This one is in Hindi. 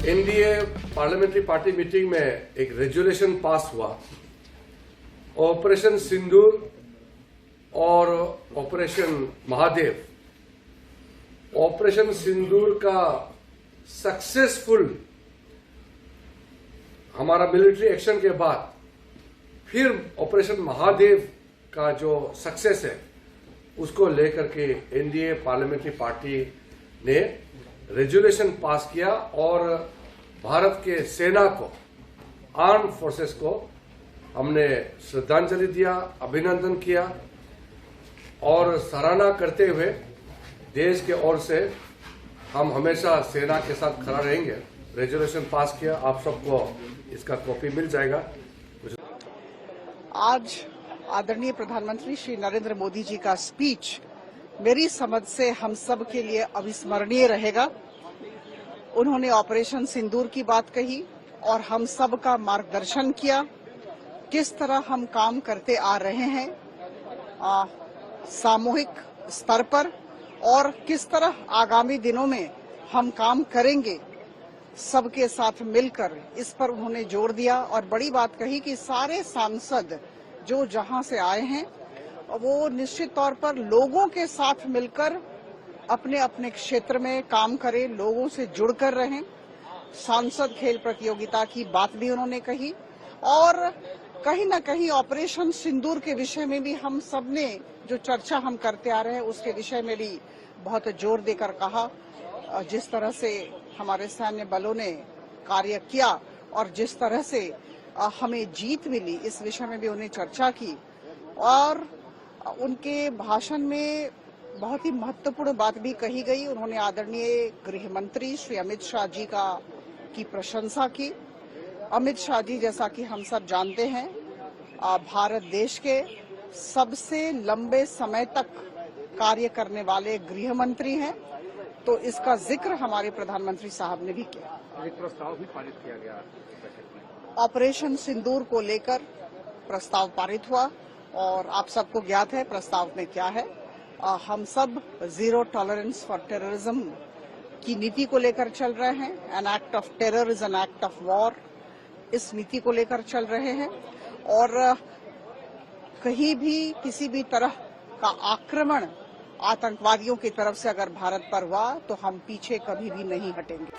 एनडीए पार्लियामेंट्री पार्टी मीटिंग में एक रेजोल्यूशन पास हुआ। ऑपरेशन सिंदूर और ऑपरेशन महादेव। ऑपरेशन सिंदूर का सक्सेसफुल हमारा मिलिट्री एक्शन के बाद फिर ऑपरेशन महादेव का जो सक्सेस है उसको लेकर के एनडीए पार्लियामेंट्री पार्टी ने रेजोल्यूशन पास किया और भारत के सेना को, आर्म फोर्सेस को हमने श्रद्धांजलि दिया, अभिनंदन किया और सराहना करते हुए देश के ओर से हम हमेशा सेना के साथ खड़ा रहेंगे। रेजोल्यूशन पास किया, आप सबको इसका कॉपी मिल जाएगा। आज आदरणीय प्रधानमंत्री श्री नरेंद्र मोदी जी का स्पीच मेरी समझ से हम सब के लिए अविस्मरणीय रहेगा। उन्होंने ऑपरेशन सिंदूर की बात कही और हम सब का मार्गदर्शन किया, किस तरह हम काम करते आ रहे हैं सामूहिक स्तर पर और किस तरह आगामी दिनों में हम काम करेंगे सबके साथ मिलकर, इस पर उन्होंने जोर दिया। और बड़ी बात कही कि सारे सांसद जो जहां से आए हैं वो निश्चित तौर पर लोगों के साथ मिलकर अपने अपने क्षेत्र में काम करें, लोगों से जुड़कर रहें। सांसद खेल प्रतियोगिता की बात भी उन्होंने कही और कहीं न कहीं ऑपरेशन सिंदूर के विषय में भी हम सब ने जो चर्चा हम करते आ रहे हैं उसके विषय में भी बहुत जोर देकर कहा। जिस तरह से हमारे सैन्य बलों ने कार्य किया और जिस तरह से हमें जीत मिली, इस विषय में भी उन्हें चर्चा की। और उनके भाषण में बहुत ही महत्वपूर्ण बात भी कही गई। उन्होंने आदरणीय गृह मंत्री श्री अमित शाह जी की प्रशंसा की। अमित शाह जी, जैसा कि हम सब जानते हैं, भारत देश के सबसे लंबे समय तक कार्य करने वाले गृह मंत्री हैं, तो इसका जिक्र हमारे प्रधानमंत्री साहब ने भी किया। एक प्रस्ताव भी पारित किया गया ऑपरेशन सिंदूर को लेकर प्रस्ताव पारित हुआ और आप सबको ज्ञात है प्रस्ताव में क्या है। हम सब जीरो टॉलरेंस फॉर टेररिज्म की नीति को लेकर चल रहे हैं। An act of terror is an act of war, इस नीति को लेकर चल रहे हैं और कहीं भी किसी भी तरह का आक्रमण आतंकवादियों की तरफ से अगर भारत पर हुआ तो हम पीछे कभी भी नहीं हटेंगे।